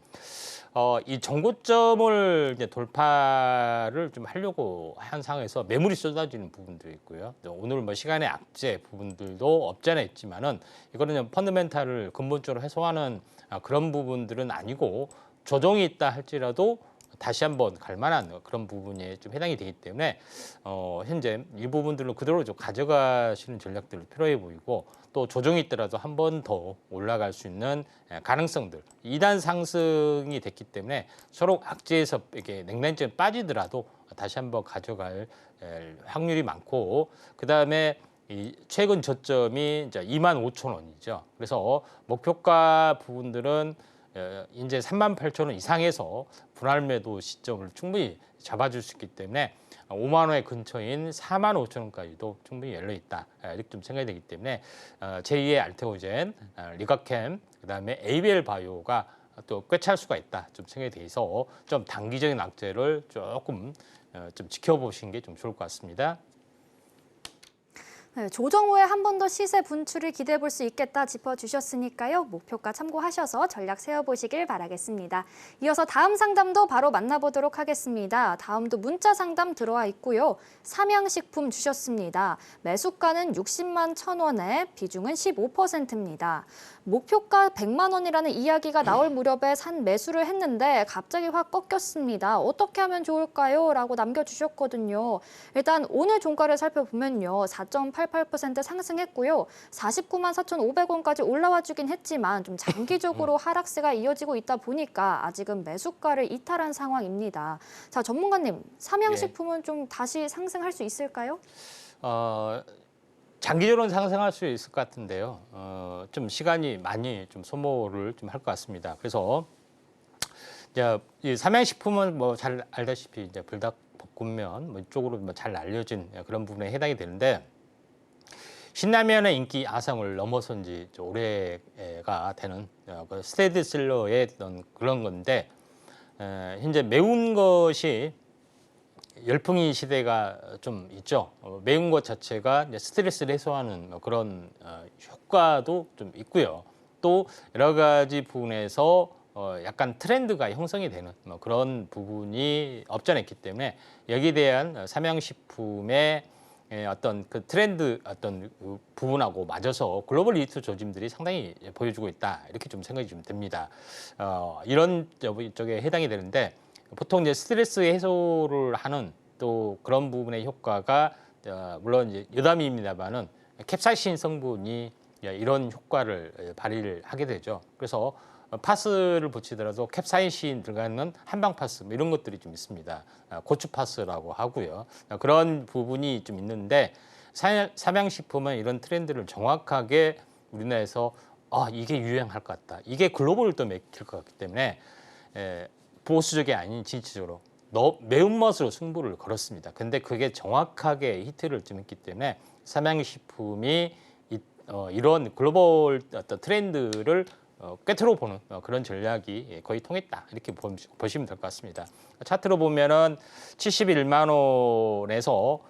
이 정고점을 이제 돌파를 좀 하려고 한 상황에서 매물이 쏟아지는 부분도 있고요. 오늘 뭐 시간의 악재 부분들도 없지 않아 있지만은, 이거는 펀더멘탈을 근본적으로 해소하는 그런 부분들은 아니고, 조정이 있다 할지라도 다시 한번 갈 만한 그런 부분에 좀 해당이 되기 때문에 현재 이 부분들로 그대로 좀 가져가시는 전략들이 필요해 보이고, 또 조정이 있더라도 한 번 더 올라갈 수 있는 가능성들, 2단 상승이 됐기 때문에 서로 악재에서 이렇게 냉랭증 빠지더라도 다시 한번 가져갈 확률이 많고, 그 다음에 이 최근 저점이 이제 25,000원이죠. 그래서 목표가 부분들은 이제 38,000원 이상에서 분할 매도 시점을 충분히 잡아줄 수 있기 때문에 5만 원의 근처인 45,000원까지도 충분히 열려 있다. 이렇게 좀 생각이 되기 때문에 제2의 알테오젠, 리가캠, 그다음에 ABL 바이오가 또 꿰찰 수가 있다. 좀 생각이 돼서 좀 단기적인 악재를 조금 좀 지켜보시는 게 좀 좋을 것 같습니다. 네, 조정 후에 한 번 더 시세 분출을 기대해 볼 수 있겠다 짚어주셨으니까요. 목표가 참고하셔서 전략 세워보시길 바라겠습니다. 이어서 다음 상담도 바로 만나보도록 하겠습니다. 다음도 문자 상담 들어와 있고요. 삼양식품 주셨습니다. 매수가는 60만 1,000원에 비중은 15%입니다. 목표가 100만 원이라는 이야기가 나올 무렵에 산 매수를 했는데 갑자기 확 꺾였습니다. 어떻게 하면 좋을까요? 라고 남겨주셨거든요. 일단 오늘 종가를 살펴보면요. 4.88% 상승했고요. 49만 4,500원까지 올라와 주긴 했지만 좀 장기적으로 하락세가 이어지고 있다 보니까 아직은 매수가를 이탈한 상황입니다. 자, 전문가님, 삼양식품은 좀 다시 상승할 수 있을까요? 장기적으로는 상승할 수 있을 것 같은데요. 좀 시간이 많이 좀 소모를 좀 할 것 같습니다. 그래서 이제 이 삼양식품은 뭐 잘 알다시피 이제 불닭볶음면 뭐 이쪽으로 뭐 잘 알려진 그런 부분에 해당이 되는데, 신라면의 인기 아성을 넘어선 지 오래가 되는 그 스테디셀러의 어떤 그런 건데, 현재 매운 것이 열풍이 시대가 좀 있죠. 매운 것 자체가 이제 스트레스를 해소하는 그런 효과도 좀 있고요. 또 여러 가지 부분에서 약간 트렌드가 형성이 되는 그런 부분이 없지 않아 있기 때문에, 여기에 대한 삼양식품의 어떤 그 트렌드 어떤 그 부분하고 맞아서 글로벌 리트 조짐들이 상당히 보여주고 있다. 이렇게 좀 생각이 좀 됩니다. 이런 쪽에 해당이 되는데, 보통 이제 스트레스 해소를 하는 또 그런 부분의 효과가 물론 이제 여담입니다만은 캡사이신 성분이 이런 효과를 발휘를 하게 되죠. 그래서 파스를 붙이더라도 캡사이신 들어가는 한방 파스 뭐 이런 것들이 좀 있습니다. 고추 파스라고 하고요. 그런 부분이 좀 있는데, 삼양식품은 이런 트렌드를 정확하게 우리나라에서 이게 유행할 것 같다. 이게 글로벌을 또 맥힐 것 같기 때문에 보수적이 아닌 진취적으로 매운맛으로 승부를 걸었습니다. 근데 그게 정확하게 히트를 좀 했기 때문에 삼양식품이 이런 글로벌 어떤 트렌드를 꿰뚫어 보는 그런 전략이 거의 통했다. 이렇게 보시면 될 것 같습니다. 차트로 보면은 71만 원에서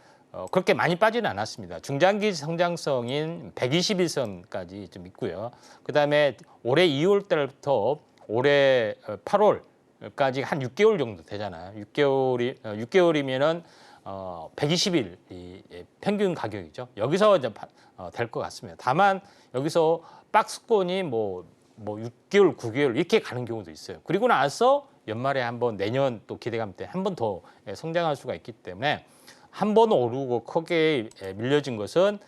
그렇게 많이 빠지는 않았습니다. 중장기 성장성인 121선까지 좀 있고요. 그다음에 올해 2월 달부터 올해 8월까지 한 6개월 정도 되잖아요. 6개월이면은 120일 평균 가격이죠. 여기서 이제 될 것 같습니다. 다만 여기서 박스권이 뭐 6개월, 9개월 이렇게 가는 경우도 있어요. 그리고 나서 연말에 한번 내년 또 기대감 때 한 번 더 성장할 수가 있기 때문에, 한 번 오르고 크게 밀려진 것은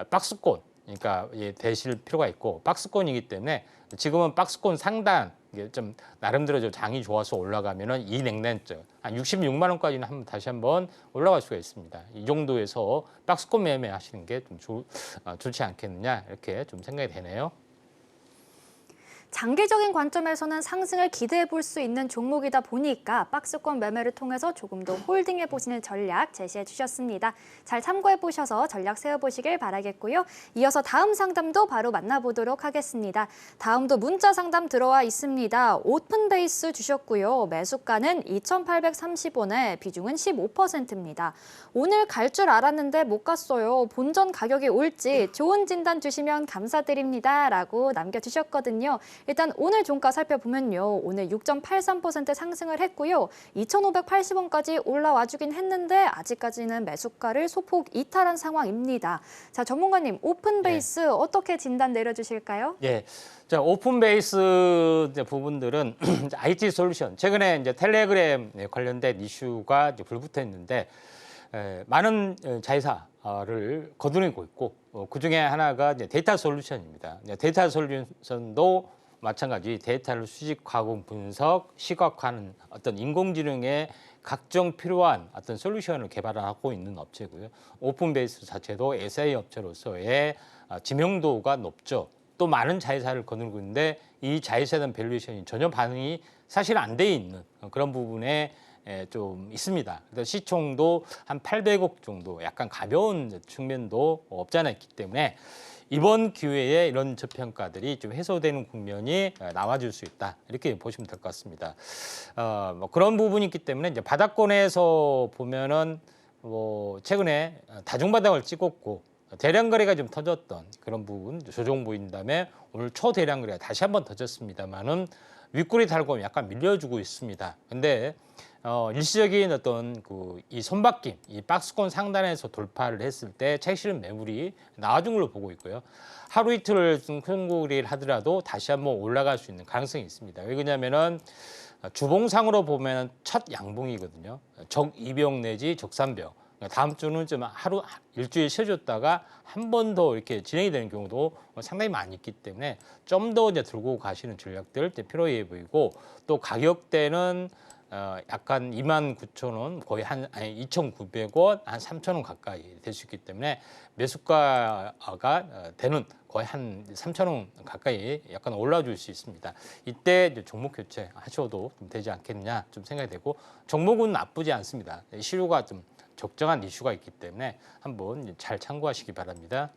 박스권, 그러니까 되실 필요가 있고, 박스권이기 때문에 지금은 박스권 상단 이게 좀 나름대로 좀 장이 좋아서 올라가면은 이 냉단점 한 66만 원까지는 다시 한번 올라갈 수가 있습니다. 이 정도에서 박스권 매매하시는 게 좀 좋지 않겠느냐 이렇게 좀 생각이 되네요. 장기적인 관점에서는 상승을 기대해 볼 수 있는 종목이다 보니까 박스권 매매를 통해서 조금 더 홀딩해 보시는 전략 제시해 주셨습니다. 잘 참고해 보셔서 전략 세워보시길 바라겠고요. 이어서 다음 상담도 바로 만나보도록 하겠습니다. 다음도 문자 상담 들어와 있습니다. 오픈 베이스 주셨고요. 매수가는 2,830원에 비중은 15%입니다. 오늘 갈 줄 알았는데 못 갔어요. 본전 가격이 올지 좋은 진단 주시면 감사드립니다. 라고 남겨주셨거든요. 일단 오늘 종가 살펴보면요. 오늘 6.83% 상승을 했고요. 2,580원까지 올라와 주긴 했는데 아직까지는 매수가를 소폭 이탈한 상황입니다. 자, 전문가님, 오픈 베이스 어떻게 진단 내려주실까요? 예. 자, 오픈 베이스 부분들은 IT 솔루션. 최근에 이제 텔레그램 관련된 이슈가 이제 불붙어 있는데 많은 자회사를 거두내고 있고 그 중에 하나가 이제 데이터 솔루션입니다. 데이터 솔루션도 마찬가지 데이터를 수집, 가공, 분석, 시각화하는 어떤 인공지능의 각종 필요한 어떤 솔루션을 개발하고 있는 업체고요. 오픈베이스 자체도 SI 업체로서의 지명도가 높죠. 또 많은 자회사를 거느리고 있는데 이 자회사에 대한 밸류에이션이 전혀 반응이 사실 안 돼 있는 그런 부분에 좀 있습니다. 그래서 시총도 한 800억 정도 약간 가벼운 측면도 없지 않아 있기 때문에 이번 기회에 이런 저평가들이 좀 해소되는 국면이 나와줄 수 있다. 이렇게 보시면 될 것 같습니다. 뭐 그런 부분이 있기 때문에 이제 바닥권에서 보면은 뭐 최근에 다중바닥을 찍었고 대량 거래가 좀 터졌던 그런 부분 조정 보인 다음에 오늘 초대량 거래가 다시 한번 터졌습니다만은 윗골이 달고 약간 밀려주고 있습니다. 근데 일시적인 어떤 이 손바뀜, 이 박스권 상단에서 돌파를 했을 때 차익 실현 매물이 나와준 걸로 보고 있고요. 하루 이틀 좀 큰 거래를 하더라도 다시 한번 올라갈 수 있는 가능성이 있습니다. 왜 그러냐면은 주봉상으로 보면 첫 양봉이거든요. 적이병 내지 적산병. 다음 주는 좀 일주일 쉬어줬다가 한 번 더 이렇게 진행이 되는 경우도 상당히 많이 있기 때문에 좀 더 이제 들고 가시는 전략들 필요해 보이고 또 가격대는 약간 29,000원 거의 한 2,900원 한 3,000원 가까이 될 수 있기 때문에 매수가가 되는 거의 한 3,000원 가까이 약간 올라줄 수 있습니다. 이때 이제 종목 교체 하셔도 좀 되지 않겠느냐 좀 생각이 되고 종목은 나쁘지 않습니다. 시류가 좀 적정한 이슈가 있기 때문에 한번 잘 참고하시기 바랍니다.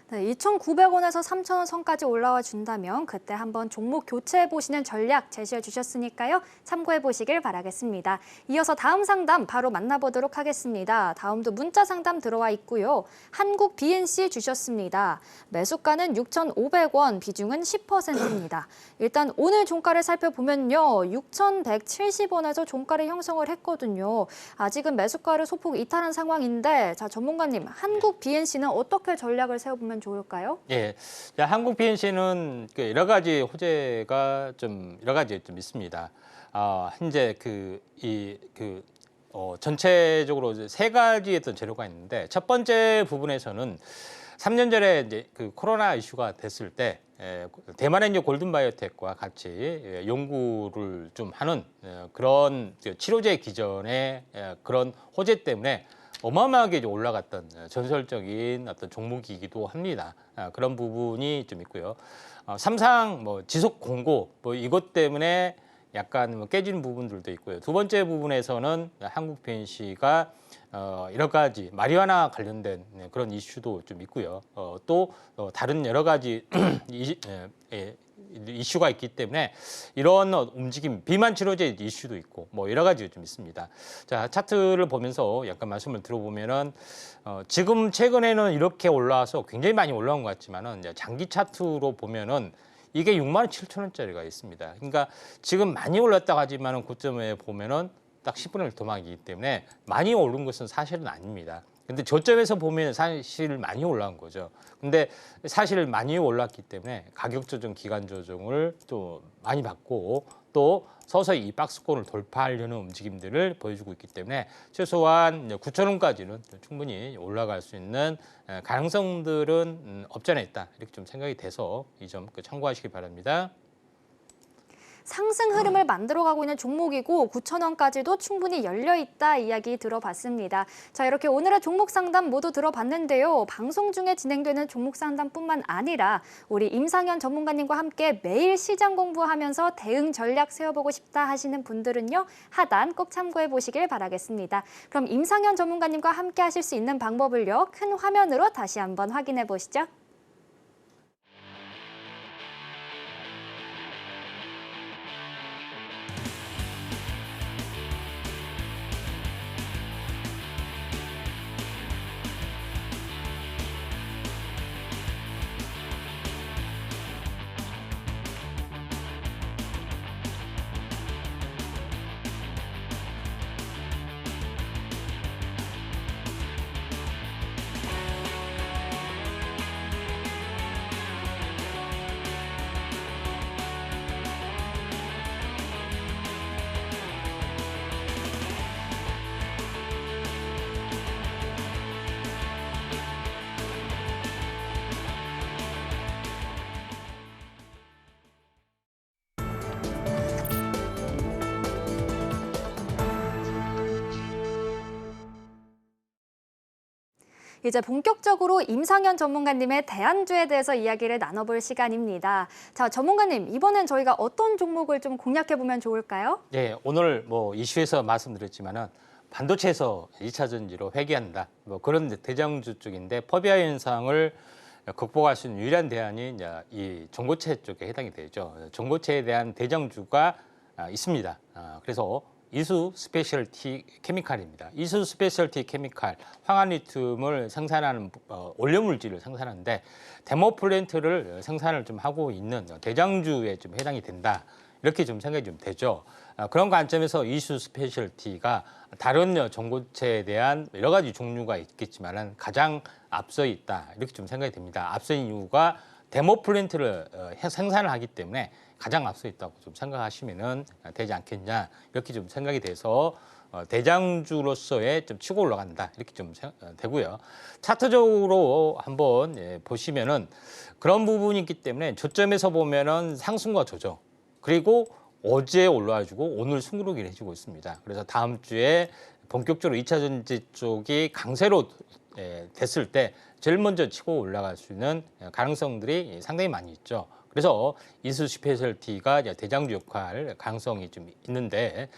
네, 2,900원에서 3,000원 선까지 올라와 준다면 그때 한번 종목 교체해 보시는 전략 제시해 주셨으니까요. 참고해 보시길 바라겠습니다. 이어서 다음 상담 바로 만나보도록 하겠습니다. 다음도 문자 상담 들어와 있고요. 한국 BNC 주셨습니다. 매수가는 6,500원, 비중은 10%입니다. 일단 오늘 종가를 살펴보면요. 6,170원에서 종가를 형성을 했거든요. 아직은 매수가를 소폭 이탈한 상황인데 자, 전문가님, 한국 BNC는 어떻게 전략을 세워보면 좋을까요? 예, 자, 한국 BNC는 여러 가지 호재가 좀 있습니다. 현재 전체적으로 세 가지의 어떤 재료가 있는데 첫 번째 부분에서는 3년 전에 이제 코로나 이슈가 됐을 때 대만의 이제 골든바이오텍과 같이 연구를 좀 하는 그런 치료제 기전의 그런 호재 때문에 어마어마하게 이제 올라갔던 전설적인 어떤 종목이기도 합니다. 그런 부분이 좀 있고요. 삼상 지속 공고 이것 때문에 약간 깨지는 부분들도 있고요. 두 번째 부분에서는 한국 BNC가 여러 가지 마리화나 관련된 그런 이슈도 좀 있고요. 또 다른 여러 가지 이슈가 있기 때문에 이런 움직임, 비만 치료제 이슈도 있고 여러 가지 좀 있습니다. 자, 차트를 보면서 약간 말씀을 들어보면은 지금 최근에는 이렇게 올라와서 굉장히 많이 올라온 것 같지만은 장기 차트로 보면은 이게 67,000원짜리가 있습니다. 그러니까 지금 많이 올랐다고 하지만은 고점에 보면은 딱 10분의 1 도막이기 때문에 많이 오른 것은 사실은 아닙니다. 근데 저점에서 보면 사실 많이 올라온 거죠. 근데 사실 많이 올랐기 때문에 가격 조정, 기간 조정을 또 많이 받고 또 서서히 이 박스권을 돌파하려는 움직임들을 보여주고 있기 때문에 최소한 9,000원까지는 충분히 올라갈 수 있는 가능성들은 없지 않아 있다. 이렇게 좀 생각이 돼서 이 점 참고하시기 바랍니다. 상승 흐름을 만들어가고 있는 종목이고 9,000원까지도 충분히 열려있다 이야기 들어봤습니다. 자, 이렇게 오늘의 종목 상담 모두 들어봤는데요. 방송 중에 진행되는 종목 상담뿐만 아니라 우리 임상현 전문가님과 함께 매일 시장 공부하면서 대응 전략 세워보고 싶다 하시는 분들은요. 하단 꼭 참고해 보시길 바라겠습니다. 그럼 임상현 전문가님과 함께 하실 수 있는 방법을요. 큰 화면으로 다시 한번 확인해 보시죠. 이제 본격적으로 임상현 전문가님의 대안주에 대해서 이야기를 나눠볼 시간입니다. 자, 전문가님, 이번엔 저희가 어떤 종목을 좀 공략해보면 좋을까요? 네, 오늘 이슈에서 말씀드렸지만은 반도체에서 2차 전지로 회귀한다. 그런 대장주 쪽인데 퍼비아 현상을 극복할 수 있는 유일한 대안이 이제 이 전고체 쪽에 해당이 되죠. 전고체에 대한 대장주가 있습니다. 그래서 이수 스페셜티 케미칼입니다. 이수 스페셜티 케미칼, 황화리튬을 생산하는 원료물질을 생산하는데 데모플랜트를 생산을 좀 하고 있는 대장주에 좀 해당이 된다. 이렇게 좀 생각이 좀 되죠. 그런 관점에서 이수 스페셜티가 다른 전고체에 대한 여러 가지 종류가 있겠지만은 가장 앞서 있다. 이렇게 좀 생각이 됩니다. 앞선 이유가 데모플랜트를 생산을 하기 때문에 가장 앞서 있다고 좀 생각하시면 되지 않겠냐 이렇게 좀 생각이 돼서 대장주로서의 좀 치고 올라간다 이렇게 좀 되고요. 차트적으로 한번 보시면은 그런 부분이 있기 때문에 저점에서 보면은 상승과 조정 그리고 어제 올라와주고 오늘 승부르기를 해주고 있습니다. 그래서 다음 주에 본격적으로 2차 전지 쪽이 강세로 됐을 때 제일 먼저 치고 올라갈 수 있는 가능성들이 상당히 많이 있죠. 그래서 이수 스페셜티가 대장주 역할 가능성이 좀 있는데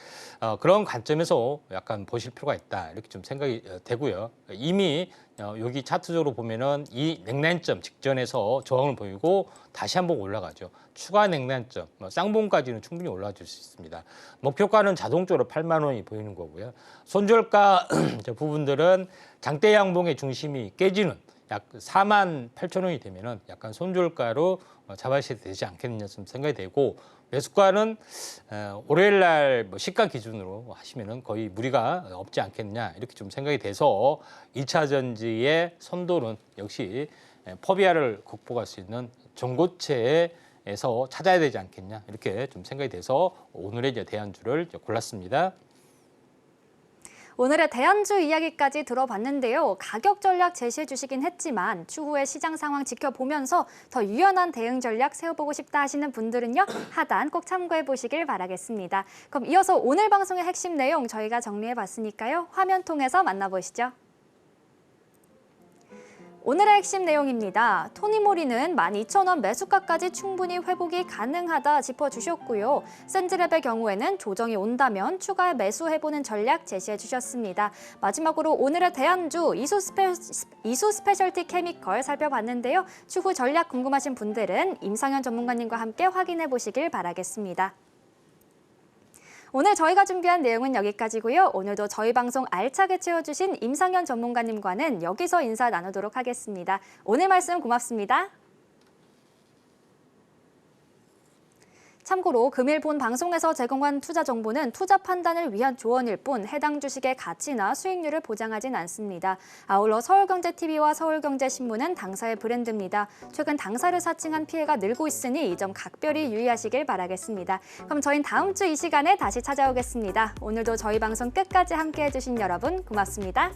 그런 관점에서 약간 보실 필요가 있다 이렇게 좀 생각이 되고요. 이미 여기 차트적으로 보면은 이 냉난점 직전에서 저항을 보이고 다시 한번 올라가죠. 추가 냉난점 쌍봉까지는 충분히 올라가 줄 수 있습니다. 목표가는 자동적으로 8만 원이 보이는 거고요. 손절가 부분들은 장대 양봉의 중심이 깨지는 약 4만 8천 원이 되면은 약간 손절가로 잡아셔야 되지 않겠느냐 좀 생각이 되고 매수가는 월요일 날 시가 기준으로 하시면은 거의 무리가 없지 않겠느냐 이렇게 좀 생각이 돼서 2차 전지의 선도는 역시 퍼비아를 극복할 수 있는 전고체에서 찾아야 되지 않겠냐 이렇게 좀 생각이 돼서 오늘의 이제 대안주를 골랐습니다. 오늘의 대안주 이야기까지 들어봤는데요. 가격 전략 제시해 주시긴 했지만 추후의 시장 상황 지켜보면서 더 유연한 대응 전략 세워보고 싶다 하시는 분들은요. 하단 꼭 참고해 보시길 바라겠습니다. 그럼 이어서 오늘 방송의 핵심 내용 저희가 정리해 봤으니까요. 화면 통해서 만나보시죠. 오늘의 핵심 내용입니다. 토니모리는 12,000원 매수가까지 충분히 회복이 가능하다 짚어주셨고요. 센즈랩의 경우에는 조정이 온다면 추가 매수해보는 전략 제시해 주셨습니다. 마지막으로 오늘의 대안주 이수 스페셜티 케미컬 살펴봤는데요. 추후 전략 궁금하신 분들은 임상현 전문가님과 함께 확인해 보시길 바라겠습니다. 오늘 저희가 준비한 내용은 여기까지고요. 오늘도 저희 방송 알차게 채워주신 임상현 전문가님과는 여기서 인사 나누도록 하겠습니다. 오늘 말씀 고맙습니다. 참고로 금일 본 방송에서 제공한 투자 정보는 투자 판단을 위한 조언일 뿐 해당 주식의 가치나 수익률을 보장하진 않습니다. 아울러 서울경제TV와 서울경제신문은 당사의 브랜드입니다. 최근 당사를 사칭한 피해가 늘고 있으니 이 점 각별히 유의하시길 바라겠습니다. 그럼 저희는 다음 주 이 시간에 다시 찾아오겠습니다. 오늘도 저희 방송 끝까지 함께해 주신 여러분 고맙습니다.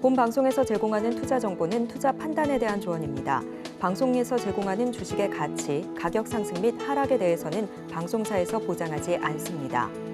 본 방송에서 제공하는 투자 정보는 투자 판단에 대한 조언입니다. 방송에서 제공하는 주식의 가치, 가격 상승 및 하락에 대해서는 방송사에서 보장하지 않습니다.